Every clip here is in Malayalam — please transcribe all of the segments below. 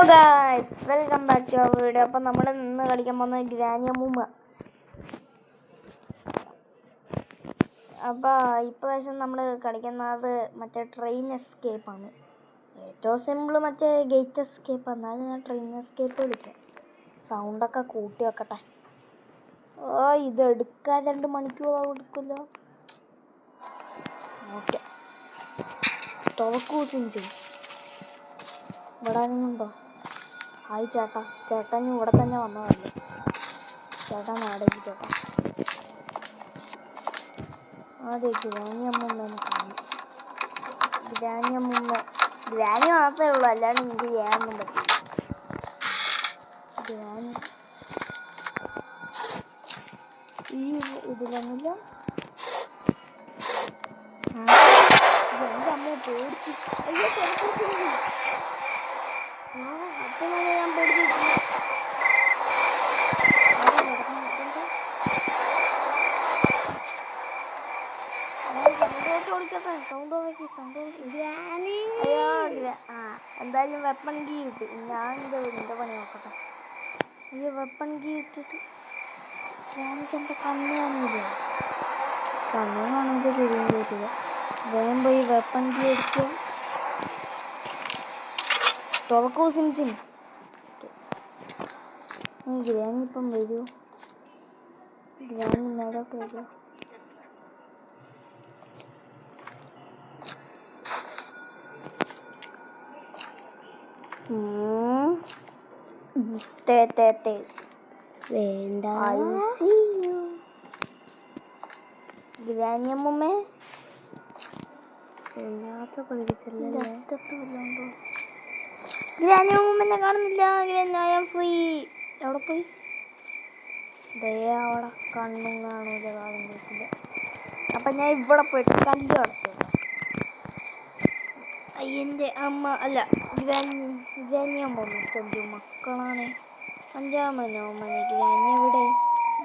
Guys, welcome back to our video. അപ്പം നമ്മൾ ഇന്ന് കളിക്കാൻ പോകുന്നത് ഗ്രാനിയമൂമ്മ. അപ്പോൾ ഇപ്രാവശ്യം നമ്മൾ കളിക്കുന്നത് മറ്റേ ട്രെയിൻ എസ്കേപ്പാണ്. ഏറ്റവും സിമ്പിൾ മറ്റേ ഗേറ്റ് എസ്കേപ്പ്. എന്നാലും ഞാൻ ട്രെയിൻ എസ്കേപ്പ് കളിക്കാം. സൗണ്ടൊക്കെ കൂട്ടി വെക്കട്ടെ. ഇത് എടുക്കാൻ 2 മണിക്കൂറാവും എടുക്കില്ല. ഓക്കെ, തുറക്കൂസിഞ്ച് ഇവിടെ ആരെങ്കിലുണ്ടോ? ഹായ് ചേട്ടാ. ചേട്ടൻ ഇവിടെ തന്നെ വന്നതല്ലേ? ചേട്ടാ നാടേക്ക് ചേട്ടാ. അതെ, ഗ്രാനിയമ്മൂമ്മേനെ കാണും. ഗ്രാനി മാത്രമേ ഉള്ളൂ, അല്ലാണ്ട് എനിക്ക് ചെയ്യാനൊന്നും പറ്റില്ല. ഗ്രാനി ഈ ഇതിലൊന്നുമില്ല. എൻ്റെ അമ്മ പേടിച്ച്. അയ്യോ, ഞാൻ പേടിച്ചു. എന്തായാലും വെപ്പൺ കീ ഇട്ട് ഞാൻ എൻ്റെ പണി നോക്കട്ടെ. ഈ വെപ്പൺ കീ ഇട്ടിട്ട് എനിക്ക് എൻ്റെ കണ്ണ് കാണില്ല. കണ്ണ് കാണില്ല, ശരിയും കേട്ടില്ല. വേഗം പോയി വെപ്പൺ കീ എടുക്കുക. തുറക്കൂ സിംസിം. ഗ്രാനി ഇപ്പം വരുമോ? ഗ്രാനി മേലോട്ട് വരുമോ? വേണ്ട. ഗ്രാനിയമ്മൂമ്മേ ഗ്രാനിയമ്മൂമ്മനെ കാണുന്നില്ല. I am free. എവിടെ പോയി? അവിടെ കണ്ണും കാണൂല, കാലം കേൾക്കില്ല. അപ്പം ഞാൻ ഇവിടെ പോയിട്ട് കല്ല് അടച്ചു. എൻ്റെ അമ്മ അല്ല, ഗ്രാനിയമ്മ കൊഞ്ചു മക്കളാണ്. 5-ാമനോമ്മനെ ഗ്രാനി എവിടെ?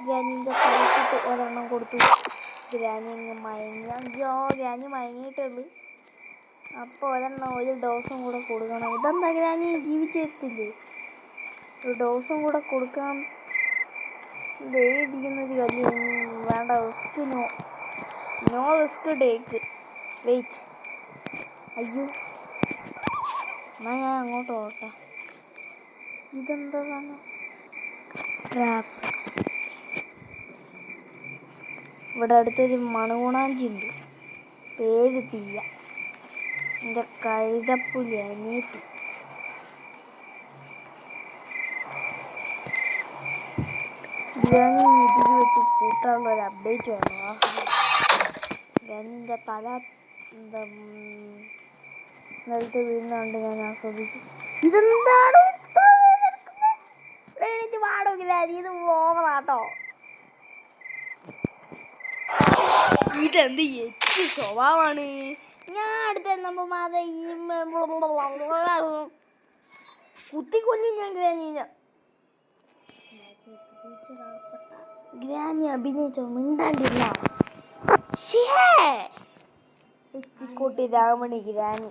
ഗ്രാനിൻ്റെ തലക്കിട്ട് ഒരെണ്ണം കൊടുത്തു. ഗ്രാനി മയങ്ങി. അയ്യോ, ഗ്രാനി മയങ്ങിയിട്ടുള്ളൂ. അപ്പോൾ ഒരു ഡോസും കൂടെ കൊടുക്കണം. ഇതെന്താ ഗ്രാനി ജീവിച്ചിരിക്കില്ലേ? ഒരു ഡോസും കൂടെ കൊടുക്കാം. ഇരിക്കുന്നത് കല്ല് വേണ്ട. Risk no risk take. Wait. അയ്യോ, എന്നാ ഞാൻ അങ്ങോട്ട് പോട്ടെ. ഇതെന്താ സാധനം? ട്രാപ്പ്. ഇവിടെ അടുത്തൊരു മണുകുണാഞ്ചി ഉണ്ട്. പേര് തീയ. എൻ്റെ കഴുതപ്പുലി അനിയത്തി. ഗ്രാനി ഇതിൽ വെച്ച് കൂട്ടാനുള്ള ഒരു അപ്ഡേറ്റ് വേണം. ഗ്രാനിൻ്റെ തല എന്താ നിലത്ത് വീഴുന്നുണ്ട്. ഞാൻ ആസ്വദിച്ചു. ഇതെന്താണ് വാടോ ഗ്രാനി? ഇത് ഓവറാട്ടോ. ഇതെന്ത് എച്ച് സ്വഭാവമാണ്. ഞാൻ അടുത്ത കുത്തിക്കൊല്ലും ഞാൻ ഗ്രാനിനെ. ഗ്രാനി അഭിനയിച്ചോ? മിണ്ടാണ്ടില്ല. എച്ചിക്കോട്ടി രാമണി ഗ്രാനി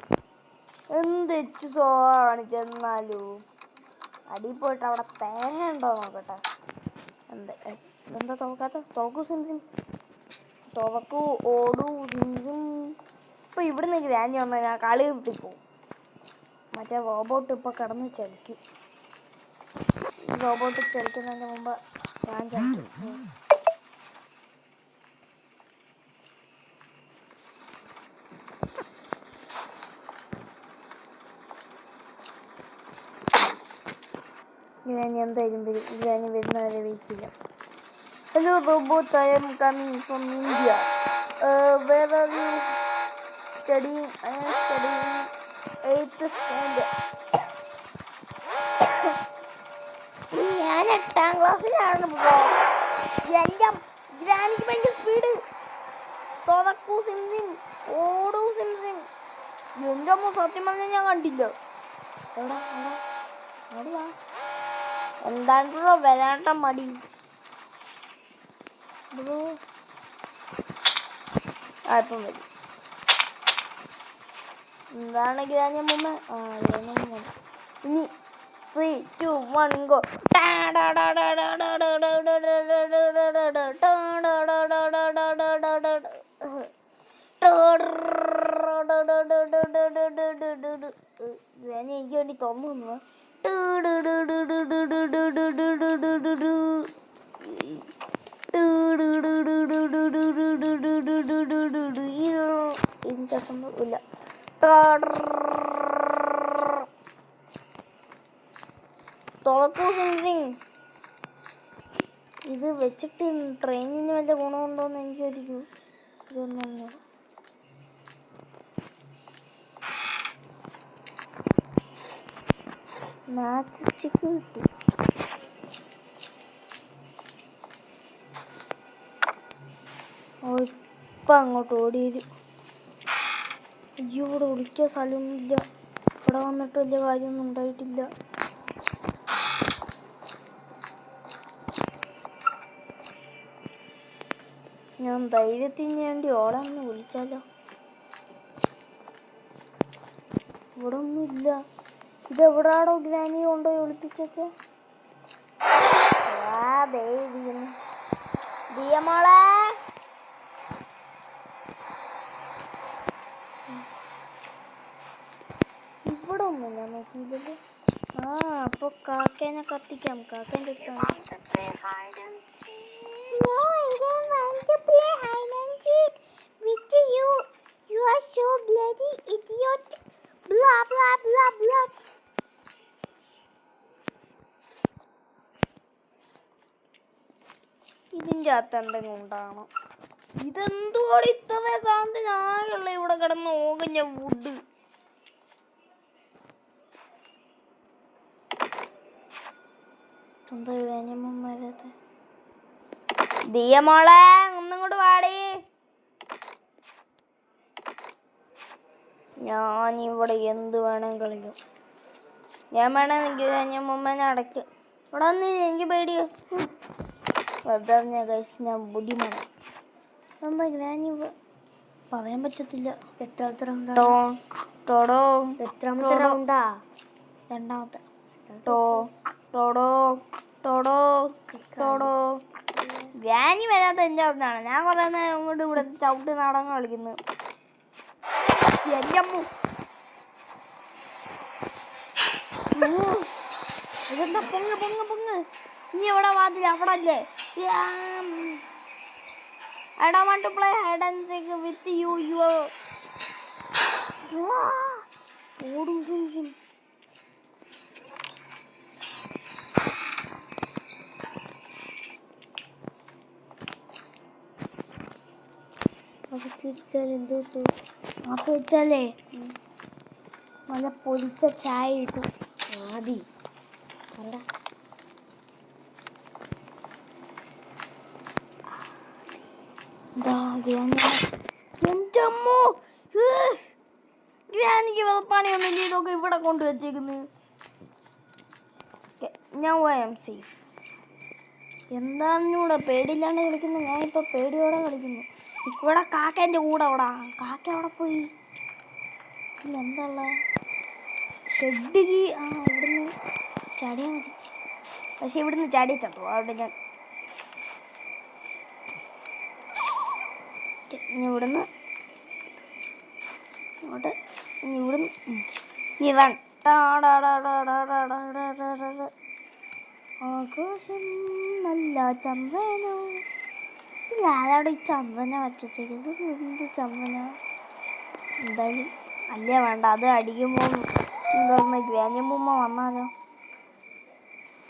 എന്ത് എച്ച് സ്വഭാവമാണ്. ചെന്നാലും അടി പോയിട്ട് അവിടെ തേങ്ങ ഉണ്ടോ നോക്കട്ടെ. എന്താ തുറക്കാത്ത? തുറക്കൂ സിംസിം, തുറക്കൂ. ഓടൂ സിംസിം. ഇപ്പം ഇവിടുന്ന് ഗ്രാനി വന്നാൽ ഞാൻ കളി നിർത്തിപ്പോവും. മറ്റേ റോബോട്ട് ഇപ്പോൾ കിടന്ന് ചലിക്കും. റോബോട്ട് ചലിക്കുന്നതിന് മുമ്പ് ഞാൻ ചലിക്കും. ഗ്രാനി എന്തായാലും വരും. ഗ്രാനി വരുന്നവരെ വെയിറ്റ് ചെയ്യാം. Hello robot, I am coming from India. Where are you studying? I am studying 8th standard. ഞാൻ 8ാം ക്ലാസ്സിലാണ് ബ്രോ. എൻ്റെ ഗ്രാനിക്ക് ഭയങ്കര സ്പീഡ്. തുറക്കൂ സിംസിം, ഓടൂ സിംസിം. എൻ്റെ അമ്മ സത്യം പറഞ്ഞാൽ ഞാൻ കണ്ടില്ല. എവിടെ വാ. എന്താണ്ടോ വരാണ്ട മടി ബ്രോ. ഇപ്പം വരും. എന്താണ് ഗ്രാനിയമ്മൂമ്മ? ഇനി 3, 2, 1, go. എനിക്ക് വേണ്ടി തോന്നുന്നു. എനിക്കൊന്നും ഇല്ല. ഇത് വെച്ചിട്ട് ട്രെയിനിന് വല്ല ഗുണമുണ്ടോയെന്ന് എനിക്കൊരു ഇതൊന്നും. മാച്ച് സ്റ്റിക്ക് കിട്ടി. ഇപ്പം അങ്ങോട്ട് ഓടി വരും. അയ്യോ, ഇവിടെ ഒളിക്കാൻ സ്ഥലമൊന്നുമില്ല. ഇവിടെ വന്നിട്ട് വലിയ കാര്യമൊന്നും ഉണ്ടായിട്ടില്ല. ഞാൻ ധൈര്യത്തിന് വേണ്ടി ഓടാന്ന് വിളിച്ചാലോ. ഇവിടെ ഒന്നുമില്ല. ഇതെവിടാടോ ഗ്രാനി കൊണ്ടുപോയി ഒളിപ്പിച്ചേ? ദിയമോളെ, ഇവിടെ ഒന്നും ഞാൻ നോക്കിയില്ലല്ലോ. അപ്പൊ കാക്കേനെ കത്തിക്കാം. കാക്കേൻ്റെ ഇതിൻ്റെ അകത്ത് എന്തെങ്കിലും ഉണ്ടാകണം. ഇതെന്തോടെ ഇത്ര സാന്ത്വനായുള്ള ഇവിടെ കിടന്ന് ഓകഞ്ഞ വുഡ്. എന്താ വേനമ്മമാരത്? ദിയമോളെ, ഒന്നിങ്ങോട്ട് പാടി. ഞാനിവിടെ എന്ത് വേണം കളിക്കും. ഞാൻ വേണമെങ്കിൽ വേനമ്മനെ അടയ്ക്കും. ഇവിടെ വന്നില്ല, എനിക്ക് പേടിയോ. വെറുതെ ഞാൻ ബുദ്ധിമാണ്. എന്താ ഗ്രാനി പറയാൻ പറ്റത്തില്ല. എത്രാമത്തെ റൗണ്ടാ? രണ്ടാമത്തെ. ഗ്രാനി വരാത്ത എൻ്റെ അവിടുന്നാണ്. ഞാൻ കുറേ നേരം അങ്ങോട്ട് ഇവിടെ ചവിട്ട് നാടകം കളിക്കുന്നു. എൻ്റെ അമ്മ, ഇതെന്താ പൊങ്ങ്. നീ എവിടെ വാതിൽ? അവിടെ അല്ലേ? I don't want to play hide and seek with you. ഓടൂ സിം. അത് തിരിച്ചാൽ എന്തോ അത് വെച്ചാലേ നല്ല പൊരിച്ച ചായ കിട്ടും. ആദി കണ്ട ഗ്രാനിക്ക് പണിയൊന്നുമില്ല. ഇതൊക്കെ ഇവിടെ കൊണ്ടുവച്ചേക്കുന്നത്. ഞാൻ പോയാം സേഫ്. എന്താന്നൂടെ പേടിയില്ലാണ്ട് കളിക്കുന്നു. ഞാനിപ്പോൾ പേടിയോടെ കളിക്കുന്നു. ഇവിടെ കാക്കേൻ്റെ കൂടെ അവിടെ. കാക്ക അവിടെ പോയി. എന്താ ഷെഡിക്ക് ഇവിടുന്ന് ചാടിയാൽ മതി. പക്ഷെ ഇവിടുന്ന് ചാടിയ ചത്തു. അവിടെ ഞാൻ ഇവിടുന്ന് അങ്ങോട്ട് ഇവിടുന്ന് ഇതാണ് ആകാശം നല്ല ചന്ദ്രനോ. ഞാനവിടെ ഈ ചന്ദ്രന വച്ചേക്കുന്നത്. എന്ത് ചന്ദ്രന? എന്തായാലും അല്ലേ വേണ്ട. അത് അടിക്കുമ്പോൾ എന്താ ഗ്രാനിയമ്മ വന്നാലോ.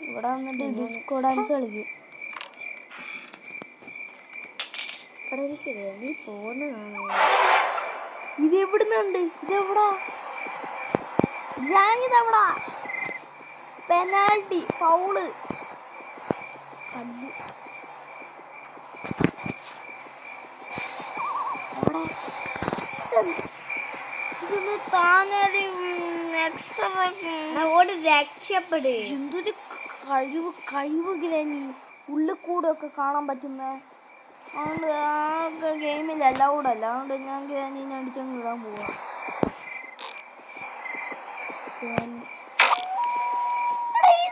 ഇവിടെ വന്നിട്ട് ഡിസ്കോ ഡാൻസ് കളിക്കും. ഇവിടെ എനിക്ക് വേണ്ടി പോകുന്നതാണ്. ഇത് എവിടുന്നുണ്ട്? ഇതെവിടാ? ഞാനിതെവിടാ? പെനാൽറ്റി, ഫൗള്, കല്ല്. ഇതൊന്ന് താനത് രക്ഷപ്പെട്. എന്തൊരു കഴിവ് ഗ്രാനി. ഉള്ളിൽ കൂടെ ഒക്കെ കാണാൻ പറ്റുന്നേ. അതുകൊണ്ട് ആ ഗെയിമിൽ അലൗഡ് അല്ല. അതുകൊണ്ട് ഞാൻ ഗ്രാനീനെ അടിച്ചങ്ങ് ഇടാൻ പോവാം.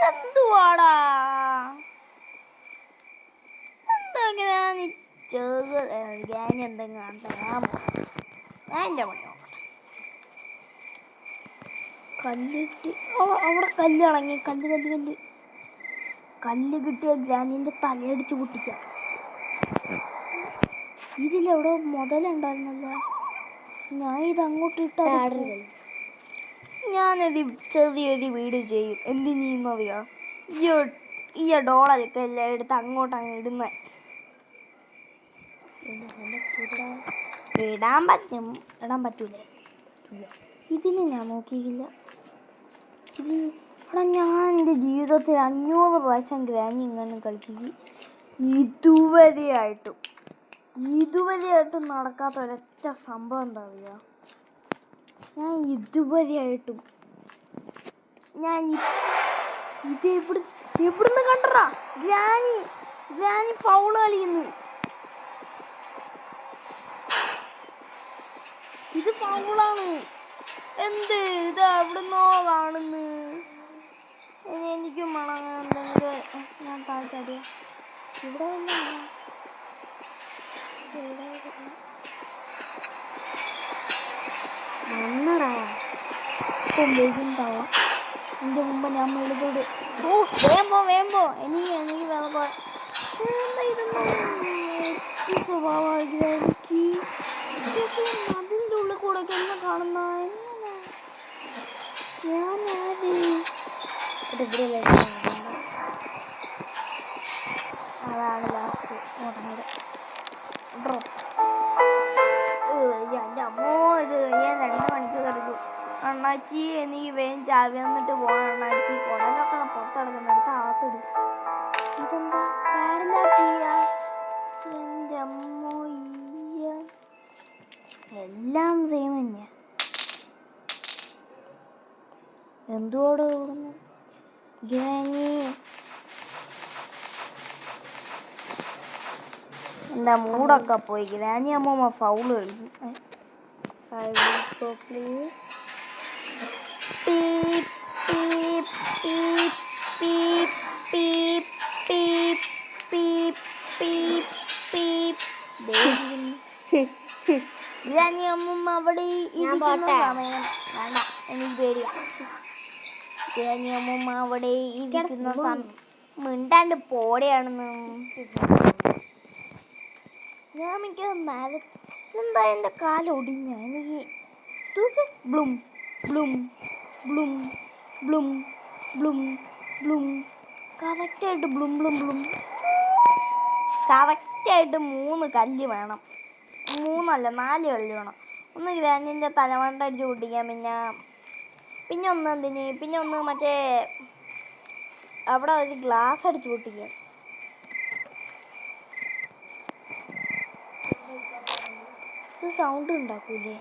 ഇതെന്തുവാടാ? എന്തെങ്കിലും ഞാൻ എന്തെങ്കിലും തരാമോ? ഞാൻ എൻ്റെ പണി നോക്കട്ടെ. കല്ലിട്ടി അവിടെ കല്ല് അടങ്ങി. കല്ല് കിട്ടിയ ഗ്രാനിൻ്റെ തലയടിച്ച് പൊട്ടിക്കാം. ഇതിലെവിടെ മുതലുണ്ടായിരുന്നല്ലോ. ഞാൻ ഇത് അങ്ങോട്ട് ഇട്ടാടില്ല. ഞാനത് ചെറിയൊരു വീട് ചെയ്യും. എന്തിനറിയാം? ഈ ഡോളറൊക്കെ എല്ലാം എടുത്ത് അങ്ങോട്ട് ഇടുന്നേ. ഇടാൻ പറ്റൂലേ? ഇതിൽ ഞാൻ നോക്കിയില്ല. ഞാൻ എൻ്റെ ജീവിതത്തിൽ 500 പ്രാവശ്യം ഗ്രാനി ഇങ്ങനെ കളിച്ചിട്ട് ഇതുവരെയായിട്ടും നടക്കാത്ത ഒരൊറ്റ സംഭവം എന്താ പറയുക? ഞാൻ ഇതുവരെയായിട്ടും എവിടുന്ന് കണ്ടടാ ഗ്രാനി ഫൗള് കളിക്കുന്നു. ഇത് ഫൗളാണ്. എന്ത് ഇത് എവിടുന്നോ കാണുന്നു. എനിക്കും എന്തെങ്കിലും ഞാൻ താഴ്ചാടിയ ഇവിടെ മണ്ണടാ. ഇപ്പം എൻ്റെ മുമ്പ് ഞാൻ മേളിലോട് വേമ്പോ എനിക്ക് വേമ്പോ സ്വഭാവമാക്കി അതിൻ്റെ ഉള്ളിൽ കൂടെ ഒക്കെ എന്നെ കാണുന്ന ഞാൻ അതാണ് ലാസ്റ്റ് മുടങ്ങിയത്. എൻ്റെ അമ്മോ ഇത് കഴിയാൻ 2 മണിക്കൂർ കിടക്കും. അണ്ണാച്ചി എനിക്ക് വേഗം ചാവി വന്നിട്ട് പോകണം. അണ്ണാച്ചി കുടലൊക്കെ പുറത്തിടക്കുന്നെടുത്ത് ആത്തിടും. ഇതെന്താ പാടില്ലാക്കിയ എൻ്റെ അമ്മോ എല്ലാം സെയിം തന്നെയാ. എന്തുകൂടെ ഓടുന്നു ഗ്രാനി? എൻ്റെ മൂടൊക്കെ പോയി. ഗ്രാനി അമ്മ ഫൗള് കളിക്കും. പ്ലീസ്. ഗ്രാനി അമ്മ അവിടെ ഇരിക്കുന്ന സമയം വേണ്ട, എനിക്ക് പേടിയാ. ഗ്രാനി അമ്മ അവിടെ ഇരിക്കുന്ന സമയം മിണ്ടാണ്ട് പോടെയാണെന്ന് ഞാൻ മിക്ക എന്താ എൻ്റെ കാലൊടിഞ്ഞ എനിക്ക് ബ്ലും ബ്ലും ബ്ലും ബ്ലും ബ്ലും ബ്ലും കറക്റ്റായിട്ട് ബ്ലും ബ്ലും ബ്ലും. കറക്റ്റായിട്ട് 3 കല്ല് വേണം. 3 അല്ല 4 കല്ല് വേണം. ഒന്ന് ഗ്രാനിൻ്റെ തലമണ്ട അടിച്ച് പൊട്ടിക്കാൻ, പിന്നെ ഒന്ന് എന്തിന്, പിന്നെ ഒന്ന് മറ്റേ അവിടെ ഒരു ഗ്ലാസ് അടിച്ച് പൊട്ടിക്കാൻ. ഇത് സൗണ്ട് ഉണ്ടാക്കൂലേ?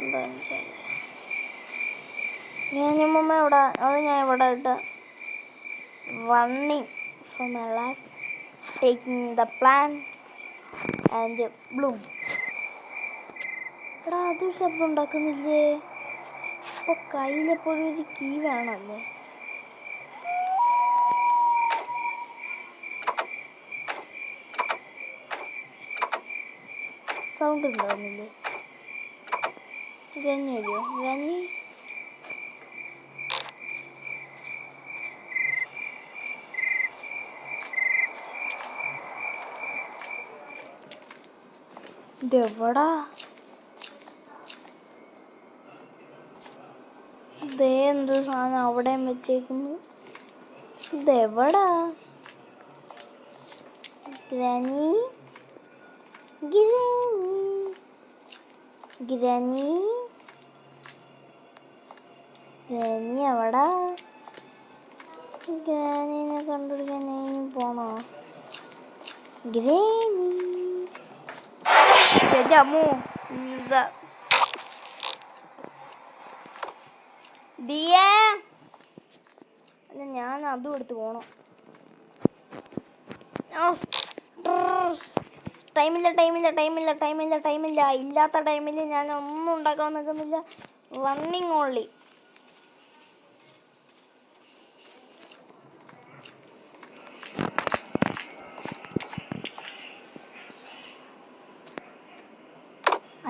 എന്താണെന്ന് വെച്ചാൽ ഞാനമ്മ ഇവിടെ ഞാൻ ഇവിടെ ഇട്ട് running from my life, taking the plan and Bloom. എടാ അതും ശബ്ദം ഉണ്ടാക്കുന്നില്ലേ? അപ്പോൾ കയ്യിലെപ്പോഴും ഒരു കീ വേണമല്ലേ? സൗണ്ട് ഉണ്ടാകുന്നില്ലേ? ഗ്രാനി വരുമോ? ഗ്രാനി ഇതെവിടാ? ഇതേ എന്ത് സാധനം അവിടെയും വെച്ചേക്കുന്നു. ഇതെവിടാ? ഗ്രാനി ഗ്രാനി ഗ്രാനി ഗ്രാനി എവിടാ? ഗ്രാനിനെ കണ്ടുപിടിക്കാൻ നീ പോണോ? ഗ്രാനി അമ്മോ ദിയേ, അല്ല ഞാൻ അതും എടുത്ത് പോണം. ടൈമില്ല. ഇല്ലാത്ത ടൈമിൽ ഞാൻ ഒന്നും ഉണ്ടാക്കാൻ നിൽക്കുന്നില്ല. Running only.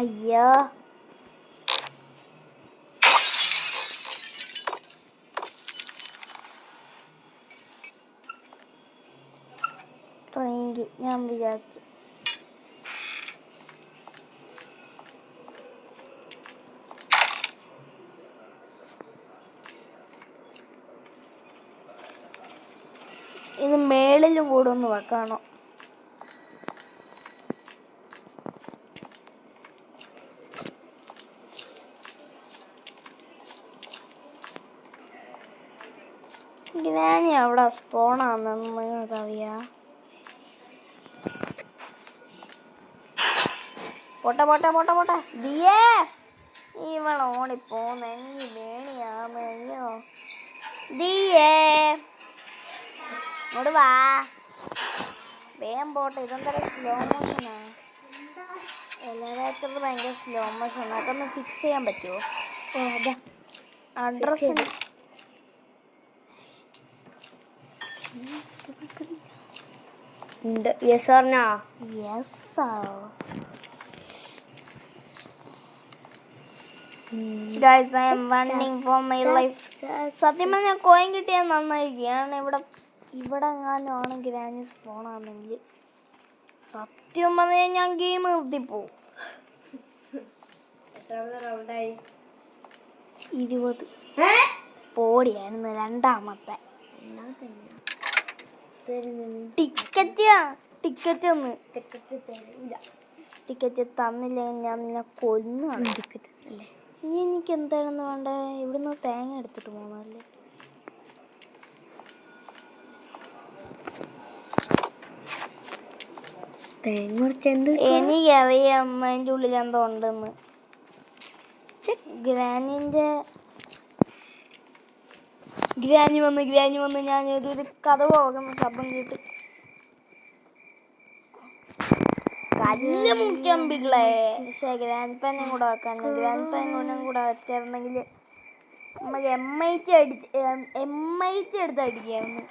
അയ്യോ ട്രെയിനിൽ ഞാൻ വിചാരിച്ചു. ഇത് മേളിൽ കൂടെ ഒന്ന് വെക്കാണോ? ഗ്രാനി അവിടെ സ്പോണാണെന്ന് നിങ്ങൾക്കറിയാം. പോട്ടെ പോട്ടെ പോട്ടെ പോട്ടെ. ദിയേ ഇവൾ ഓടിപ്പോന്ന് എനിക്ക് വേണിയാന്ന്. അയ്യോ ദിയേ ഇങ്ങോട്ട് വാ, വേഗം പോട്ടെ. ഇതെന്താ സ്ലോ മോഷനാ? എലവേറ്റർ ഭയങ്കര സ്ലോ മോഷൻ. അതൊന്ന് ഫിക്സ് ചെയ്യാൻ പറ്റുമോ? ഓ അതാ അഡ്രസ് ഉണ്ട്. Yes or no? Yes sir. Guys, I am running for my life. സത്യം പറഞ്ഞാൽ കോയിൻ കിട്ടിയാൽ നന്നായിരിക്കുകയാണ്. ഇവിടെ എങ്ങാനും ആണ് ഗ്രാനി സ്പോണാണെങ്കിൽ സത്യം പറഞ്ഞാൽ ഞാൻ ഗെയിം നിർത്തിപ്പോവും. 20 പോടിയായിരുന്നു രണ്ടാമത്തെ. ടിക്കറ്റ് ഒന്ന് ടിക്കറ്റ് തന്നില്ലെങ്കിൽ ഞാൻ നിന്നെ കൊന്നു. ടിക്കറ്റ് അല്ലേ? ഇനി എനിക്ക് എന്താണെന്ന് വേണ്ടേ? ഇവിടുന്ന് തേങ്ങ എടുത്തിട്ട് പോകണമല്ലേ? എനിക്കറിയാം അതിൻ്റെ ഉള്ളിൽ എന്തോ ഉണ്ടെന്ന്. ഗ്രാനി വന്ന് ഞാൻ ഒരു കഥ പോകുന്ന ശബ്ദം കേട്ട് കല്ല് മുക്കമ്പികളെ. പക്ഷേ ഗ്രാൻഡ് പാനും കൂടെ വെക്കാൻ, ഗ്രാൻഡ് പാനും കൂടെ വെച്ചിരുന്നെങ്കിൽ നമുക്ക് M8 എടുത്ത് അടിക്കായിരുന്നു.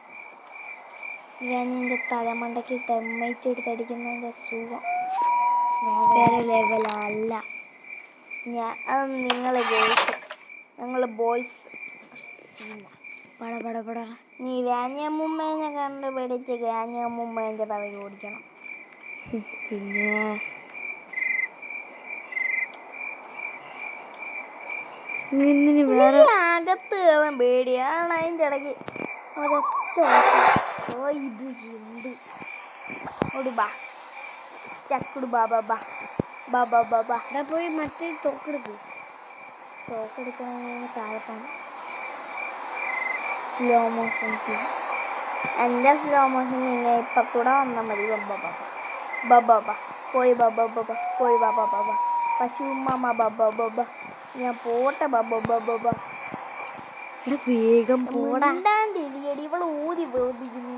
ഗ്രാനിൻ്റെ തലമണ്ടയ്ക്ക് ഇട്ട് M8 എടുത്ത് അടിക്കുന്നതിൻ്റെ സുഖം വേറെ ലെവലല്ല. അത് ഞങ്ങൾ ബോയ്സ് പട നീ ഗ്രാനിയമ്മൂമ്മേനെ കണ്ട് പേടിച്ച് ഗ്രാനിയമ്മൂമ്മേൻ്റെ പിറകെ ഓടിക്കണം. പിന്നെ വേറെ അകത്ത് കയറാൻ പേടിയാണ്. അതിൻ്റെ ഇടയ്ക്ക് ഒരൊറ്റ ഇത് എന്ത് ഒടുബാ ചക്കുടു ബാബാ പോയി മറ്റേ തോക്കെടുക്കണമെങ്കിൽ താഴെപ്പാണ്. സ്ലോ മോഷൻ എൻ്റെ സ്ലോ മോഷൻ നിങ്ങൾ ഇപ്പം കൂടെ വന്നാൽ മതി. പോയി പോയി പശുമ്മ ഞാൻ പോട്ടെ വേഗം പോടാണ്ടിരിക്കടി. ഇവള് ഊതി ബോധിക്കുന്നു.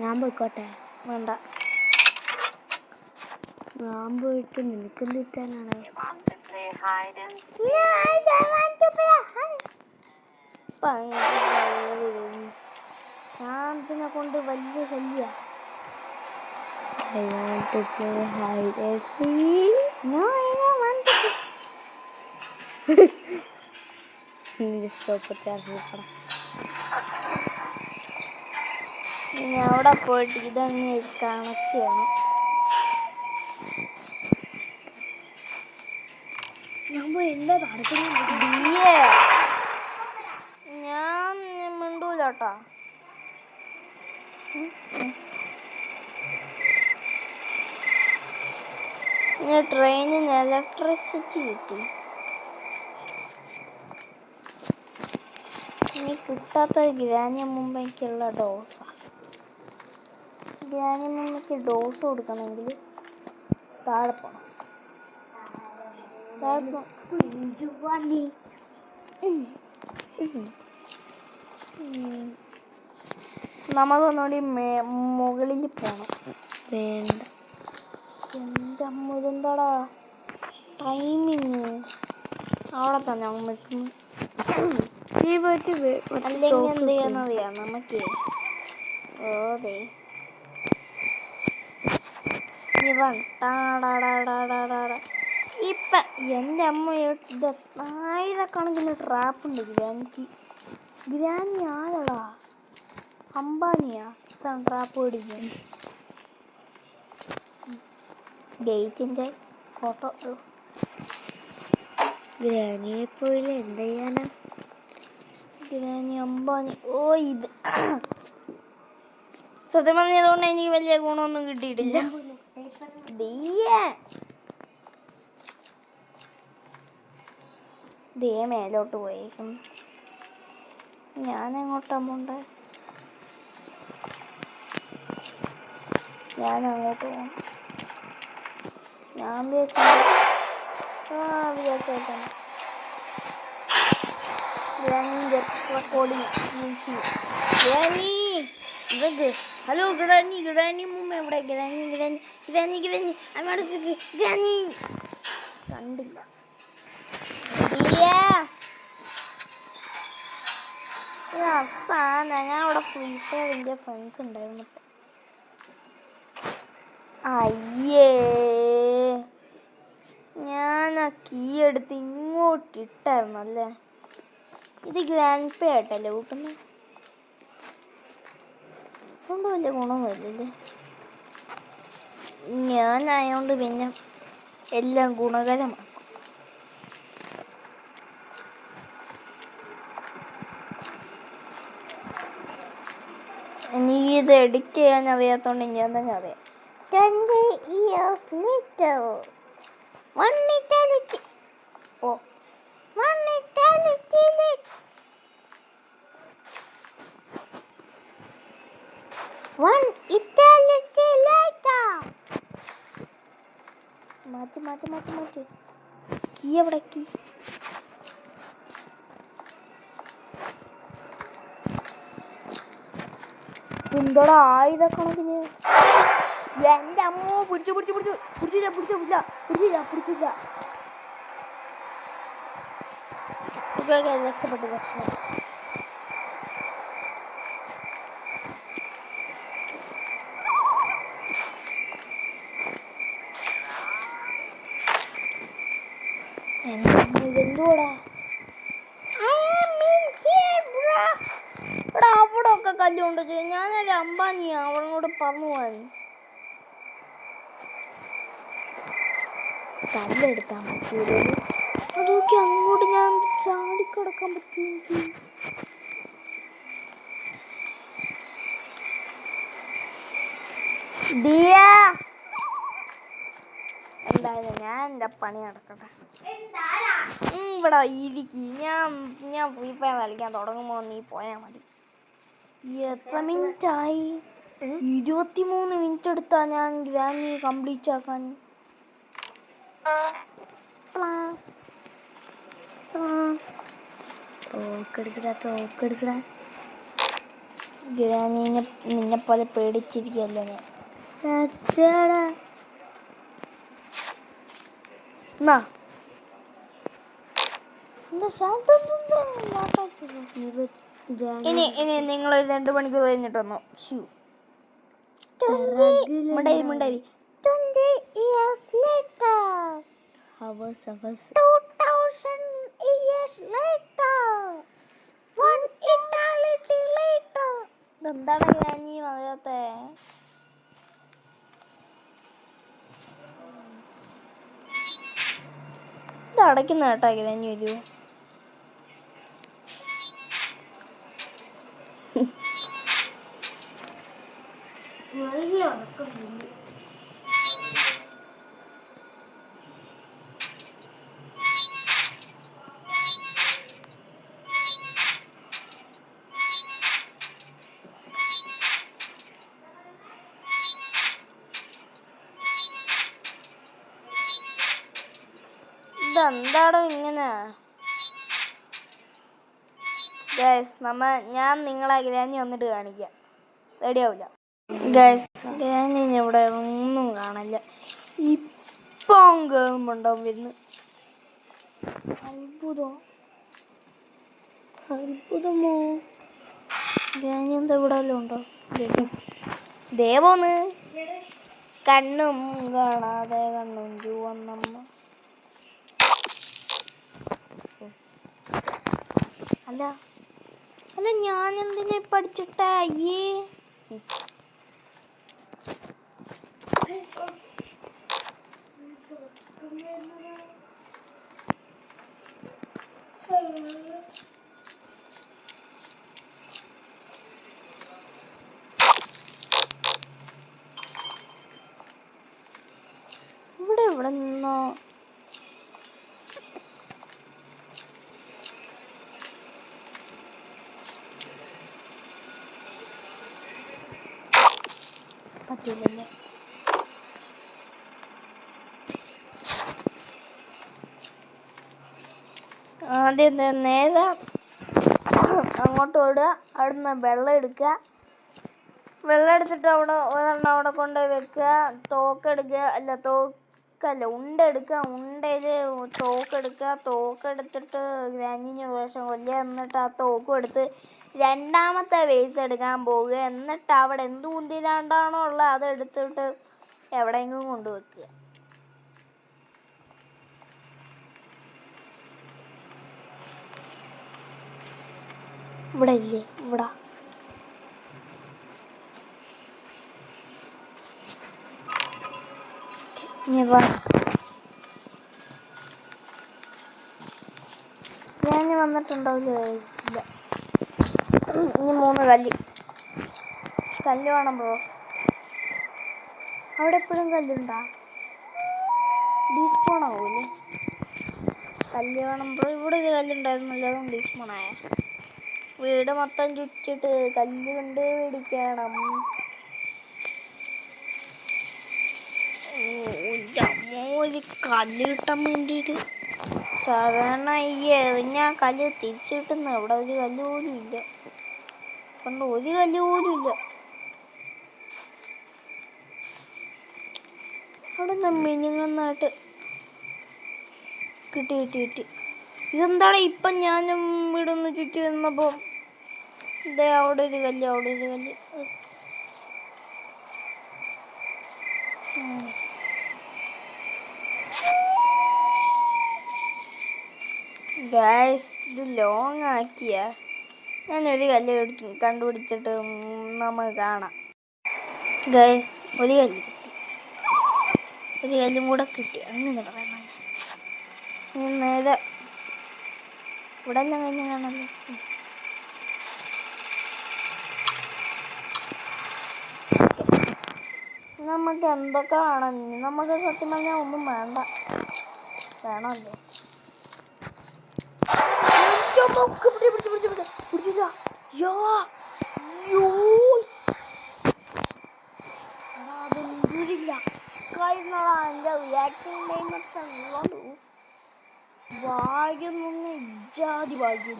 ഞാൻ പോയിക്കോട്ടെ? വേണ്ട, ഞാൻ പോയിട്ട് നിനക്കെന്ത് കിട്ടാനാണ്? ശാന്തിനെ കൊണ്ട് വലിയ ശല്യ. I want to play hide and seek. No, I don't want to. ഇനി അവിടെ പോയിട്ട് ഇതങ്ങ് കണക്ട് ചെയ്യണം. ഞാൻ എന്താ നടക്കുന്നത്? ഞാൻ മിണ്ടൂലട്ടാ. ട്രെയിനിന് ഇലക്ട്രിസിറ്റി കിട്ടി. ഇനി കിട്ടാത്ത ഗ്രാനിയമ്മൂമ്മയ്ക്കുള്ള ഡോസാണ്. ഗ്രാനിയമ്മൂമ്മയ്ക്ക് ഡോസ് കൊടുക്കണമെങ്കിൽ താഴെ പോകണം. നമുക്കൊന്നുകൂടി മുകളിൽ പോകണം. വേണ്ട, എൻ്റെ അമ്മ ഇതെന്താടാ ടൈമിങ് അവിടെ തന്നെ അവൻ നിൽക്കുന്നു. അല്ലെങ്കിൽ എന്ത് ചെയ്യാന്നറിയാ നമുക്ക് ഓതേ ഇവൻ ഇപ്പം എൻ്റെ അമ്മ ഇത് ആയിരക്കണക്കിന് ട്രാപ്പുണ്ട് ഗ്രാനി ആരടാ അംബാനിയാ ഇതാണ് ട്രാപ്പ് പിടിക്കാൻ. ഗേറ്റിൻ്റെ ഫോട്ടോ ഗ്രാനിയെ പോലെ എന്ത് ചെയ്യാനാ? ഗ്രാനി അംബാനി. ഓ ഇത് സത്യം പറഞ്ഞതുകൊണ്ട് എനിക്ക് വലിയ ഗുണമൊന്നും കിട്ടിയിട്ടില്ല. ദേ മേലോട്ട് പോയേക്കുന്നു. ഞാനെങ്ങോട്ടാ പോണ്ടേ? ഞാനങ്ങോട്ട് പോകണം. ഞാൻ വിചാരിച്ചേട്ടാ റെക്കോർഡിങ് ഗ്രാനി ഇതൊക്കെ. ഹലോ ഗ്രാനി മുമ്പ് എവിടെ? ഗ്രാനി അങ്ങോട്ട് ഗ്രാനി കണ്ടില്ല. ഞാൻ അവിടെ ഫ്രീ ഫയറിൻ്റെ ഫ്രണ്ട്സ് ഉണ്ടായിരുന്നു. അയ്യേ ഞാൻ ആ കീ എടുത്ത് ഇങ്ങോട്ട് ഇട്ടായിരുന്നു അല്ലേ. ഇത് ഗ്രാൻഡ് പേ ആയിട്ടല്ലേ കൂട്ടുന്നത്. അതുകൊണ്ട് വലിയ ഗുണമൊന്നുമില്ലല്ലേ. ഞാനായോണ്ട് പിന്നെ എല്ലാം ഗുണകരമാക്കും. എനിക്കിത് എഡിറ്റ് ചെയ്യാൻ അറിയാത്തോണ്ട് ഞാൻ തന്നെ അറിയാം. 20 years later. One eternity. Oh. One eternity later. One eternity later. മാറ്റി. കീ എവിടെ? കീ എന്തോടാ ആയിരക്കണക്കിന്. എൻ്റെ അമ്മ പിടിച്ചില്ല. രക്ഷപ്പെട്ടു. എൻ്റെ അമ്മ ഇതെന്തോടാ? എടാ അവിടെ ഒക്കെ കല്ലുകൊണ്ട് ഞാനൊരു അംബാനിയാ അവളോട് പറഞ്ഞു പോവാൻ. കല്ലെടുക്കാൻ പറ്റൂലേ? അതൊക്കെ അങ്ങോട്ട് ഞാൻ ചാടിക്കിടക്കാൻ പറ്റുമെങ്കിൽ. എന്തായാലും ഞാൻ എൻ്റെ പണി നടക്കട്ടെ. ഇവിടെ ഇരിക്കും. ഞാൻ ഫ്രീ ഫയർ കളിക്കാൻ തുടങ്ങുമ്പോൾ നീ പോയാൽ മതി. എത്ര മിനിറ്റായി? 23 മിനിറ്റ് എടുത്താ ഞാൻ ഗ്രാനി കംപ്ലീറ്റ് ആക്കാൻ. തോക്കെടുക്കടാ. ഗ്രാനീനെ നിന്നെ പോലെ പേടിച്ചിരിക്കല്ലോ ഞാൻ. ഇനി നിങ്ങളൊരു 2 മണിക്കൂർ കഴിഞ്ഞിട്ട് വന്നു. 20 years later. 2000 years later. One eternity later. ഇതെന്താണ് ഗ്രാനി പറയാത്തെ? ഇത് അടയ്ക്കുന്ന കേട്ടാ ഗ്രാനി വരുമോ? ഇതെന്താടോ ഇങ്ങനെ? ഞാൻ നിങ്ങളെ ഗ്രാനി വന്നിട്ട് കാണിക്കാം. റെഡിയാവില്ല ഗൈസ്. ഗ്രാനി ഇവിടെ ഒന്നും കാണില്ല. ഇപ്പം കേൾക്കുമ്പോണ്ടാവും വരുന്നു. അത്ഭുതമോ എന്താ ഇവിടെ വല്ലതും ഉണ്ടോ? ദേവോന്ന് കണ്ണും കാണാതെ കണ്ണും ചുവന്നമ്മ. അല്ല അല്ല ഞാൻ എന്തിനാ പഠിച്ചിട്ടാ? അയ്യേ ഇവിടെ നിന്നോ? പറ്റില്ലല്ലേ? ആദ്യം നേരെ അങ്ങോട്ട് ഓടുക, അവിടുന്ന് വെള്ളം എടുക്കുക, വെള്ളം എടുത്തിട്ട് ഒരെണ്ണം അവിടെ കൊണ്ടുപോയി വെക്കുക, തോക്കെടുക്കുക, ഉണ്ടെടുക്കുക, ഉണ്ടയിൽ തോക്കെടുക്കുക, തോക്കെടുത്തിട്ട് ഗ്രാനീന് വേഷം കൊല്ലുക, എന്നിട്ട് ആ തോക്കും എടുത്ത് രണ്ടാമത്തെ വേസ് എടുക്കാൻ പോവുക, എന്നിട്ട് അവിടെ എന്ത് കുന്തിലാണ്ടാണോ ഉള്ളത് അതെടുത്തിട്ട് എവിടെയെങ്കിലും കൊണ്ടുവെക്കുക. ഇവിടെ ഇല്ലേ? ഇവിടെ ഞാൻ വന്നിട്ടുണ്ടാവില്ല. ഇല്ല. ഇനി 3 കല്ല് വേണം ബ്രോ. അവിടെ എപ്പോഴും കല്ലുണ്ടാ? ഡീസ്പോൺ ആവൂല്ലേ? കല്ല് വേണം ബ്രോ. ഇവിടെ ഒരു കല്ലുണ്ടായിരുന്നല്ലോ, അതുകൊണ്ട് ഡീസ്പോണായ. വീട് മൊത്തം ചുറ്റിട്ട് കല്ല് കൊണ്ട് പിടിക്കണം. ഒരു കല്ല് കിട്ടാൻ വേണ്ടിയിട്ട് സാധാരണ ഞാൻ കല്ല് തിരിച്ചു കിട്ടുന്ന ഇവിടെ ഒരു കല്ല് പോലും ഇല്ല. കൊണ്ട് ഒരു കല്ല് പോലും ഇല്ല. അവിടെ മിനിങ്ങന്നായിട്ട് കിട്ടി. ഇതെന്താണ് ഇപ്പം ഞാനും വീടൊന്ന് ചുറ്റി വന്നപ്പോൾ ഇതേ അവിടെ ഒരു കല്ല്. ഗൈസ് ഇത് ലോങ് ആക്കിയ ഞാനൊരു കല്ല് കണ്ടുപിടിച്ചിട്ട് നമുക്ക് കാണാം. ഗൈസ് ഒരു കല്ലും കൂടെ കിട്ടി. അങ്ങനെ പറയാൻ നേരെ ഇവിടെ എല്ലാം കഴിഞ്ഞ കാണല്ലോ. നമുക്ക് എന്തൊക്കെ വേണം? നമുക്ക് സത്യം പറഞ്ഞാൽ ഒന്നും വേണ്ട. വേണമല്ലോ. പിടിച്ചില്ല. അതൊന്നുമില്ല. എൻ്റെ റിയാക്ടിങ് ടൈമൊക്കെ ഉള്ളൂ. ഭാഗ്യം നിന്ന് ഇജാതി ഭാഗ്യം.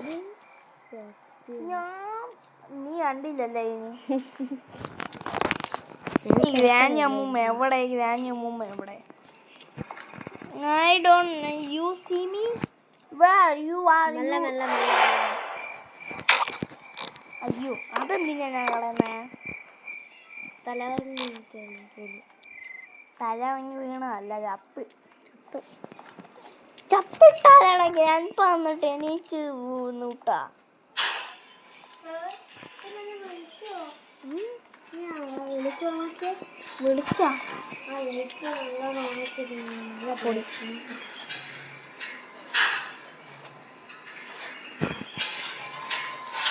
നീ കണ്ടില്ലല്ലേ ഇനി ഗ്രാനിയമ്മൂമ്മ എവിടെ? I don't know. You see me? Where you are? അയ്യോ അതെന്തിനാ ഞാൻ കളയുന്നേ? തലവങ്ങി വീണതല്ല, ചത്തിട്ടാലാണെങ്കിൽ ഞാനിപ്പോൾ വന്നിട്ട് എണീച്ച് നൂട്ടാ. വിളിച്ചാ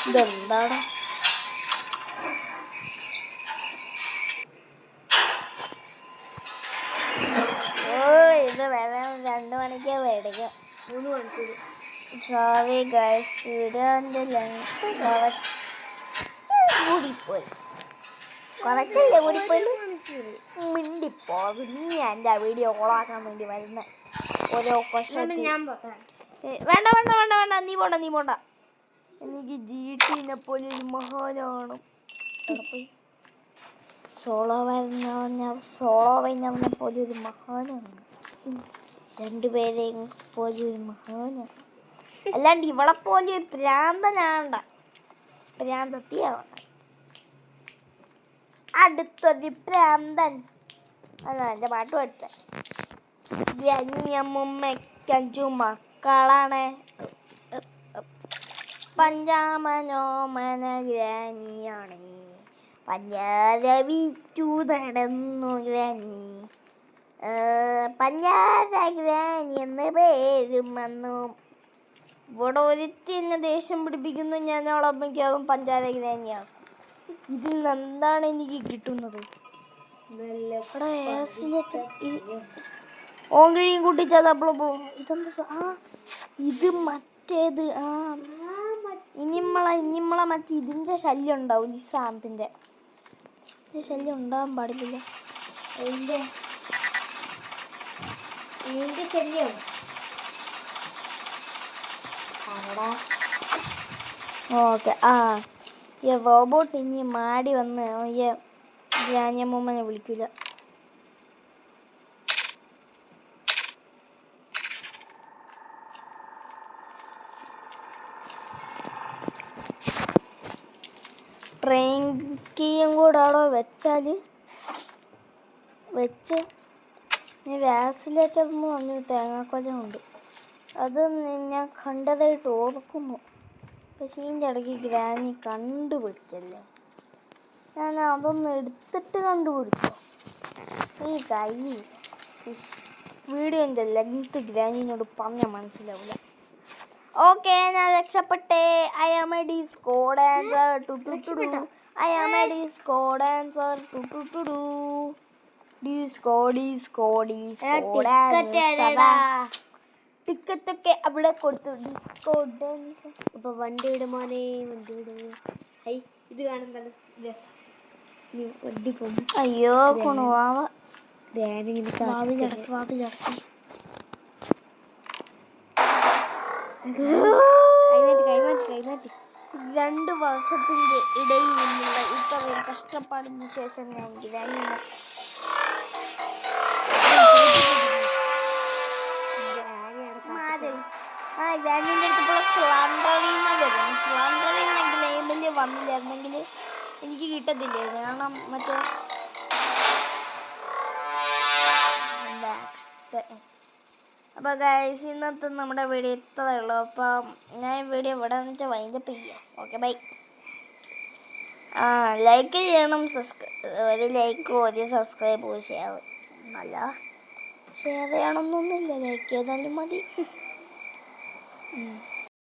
ഇതെന്താണ്? ഇത് വരാൻ 2 മണിക്ക് മേടിക്കാം. 3 മണിക്കൂർ. സോറി ഗൈസ്, വീഡിയോൻ്റെ ലെങ്ത് കൂടിപ്പോയി. മിണ്ടിപ്പോ. നീ എൻ്റെ വീഡിയോ ഓളാക്കാൻ വേണ്ടി വരുന്ന ഓരോ ക്വസ്റ്റ്യൻ. വേണ്ട, നീ പോണ്ട. എനിക്ക് GT പോലെ ഒരു മഹാനാണ്. സോളോ വൈനറിനെ പോലെ ഒരു മഹാനാണ്. രണ്ടുപേരെയും പോലെ ഒരു മഹാനാണ്. അല്ലാണ്ട് ഇവളെ പോലെ ഒരു ഭ്രാന്തനാണ്ട. ഭ്രാന്തത്തിയാവണ്ട. അടുത്തൊരു ഭ്രാന്തൻ. അതാ എൻ്റെ പാട്ട് പഠിച്ച. ഗ്രാനിയമ്മയ്ക്കഞ്ചു മക്കളാണ്. പഞ്ചാമനോമന ഗ്രാനിയാണ്. പഞ്ചാര വിറ്റു നടന്നു ഗ്രാനി. പഞ്ചാര ഗ്രാനി എന്ന് പേരും വന്നു. ഇവിടെ ഒരുത്തിന്നെ ദേഷ്യം പിടിപ്പിക്കുന്നു. ഞാൻ അവളമ്മയ്ക്ക് അതും പഞ്ചാര ഗ്രാനിയാക്കും. ഇതിൽ എന്താണ് എനിക്ക് കിട്ടുന്നത്? ഓങ്കിഴിയും കൂട്ടിച്ചതപ്പോഴപ്പോ ഇതെന്താ? ഇത് മറ്റേത്. ഇനിമ്മളെ മറ്റേ ഇതിൻ്റെ ശല്യം ഉണ്ടാവും. ഈ സാധനത്തിൻ്റെ ശല്യം ഉണ്ടാകാൻ പാടില്ല. ഇതിൻ്റെ ശല്യം. ഓക്കെ. ഈ റോബോട്ട് ഇനി മാടി വന്ന് ഈ ഗ്രാനിയമ്മനെ വിളിക്കില്ല. ട്രെയിൻ കീയും കൂടെ അവിടെ വെച്ച് വാസിലേറ്റെന്ന് പറഞ്ഞ തേങ്ങാക്കൊലമുണ്ട്. അത് ഞാൻ കണ്ടതായിട്ട് ഓർക്കുന്നു. പക്ഷേ ഇതിൻ്റെ ഇടയ്ക്ക് ഗ്രാനി കണ്ടുപിടിച്ചല്ലോ. ഞാൻ അതൊന്ന് എടുത്തിട്ട് കണ്ടുപിടിച്ചോ. ഈ കഴിഞ്ഞു വീഡിയോൻ്റെ ലെങ്ത് ഗ്രാനിനോട് പറഞ്ഞാൽ മനസ്സിലാവില്ല. ഓക്കെ, ഞാൻ രക്ഷപ്പെട്ടെ. I am a disco dancer. I am a disco dancer. Disco ticket ഒക്കെ അവിടെ കൊടുത്തു. Disco dancer. അപ്പൊ വണ്ടിയുടെ മോനെ ഇത് കാണാൻ നല്ല രസം. വണ്ടി പോകും. അയ്യോ കൊണുവാവ വാതിലടക്കി. കൈമാറ്റി. 2 വർഷത്തിൻ്റെ ഇടയിൽ നിന്നുള്ള ഇത്രയും കഷ്ടപ്പാടിന് ശേഷം ഞാൻ ഗ്രാനിയുടെ അടുത്തുള്ള സ്ലാൻഡറിന വരും. സ്ലാൻഡറിന ഗെയിമിൽ വന്നില്ലായിരുന്നെങ്കിൽ എനിക്ക് കിട്ടത്തില്ലായിരുന്നു. കാരണം മറ്റേ അപ്പോൾ ഗൈസ്, ഇന്നത്തെ നമ്മുടെ വീഡിയോ ഇത്രയേ ഉള്ളൂ. അപ്പം ഞാൻ ഈ വീഡിയോ ഇവിടെ വെച്ചാൽ വൈൻഡപ്പ് ചെയ്യാം. Okay, by. ലൈക്ക് ചെയ്യണം. ഒരു ലൈക്ക് ഒരു സബ്സ്ക്രൈബ് ഷെയർ. നല്ല ഷെയർ ചെയ്യണമെന്നൊന്നുമില്ല, ലൈക്ക് ചെയ്താലും മതി.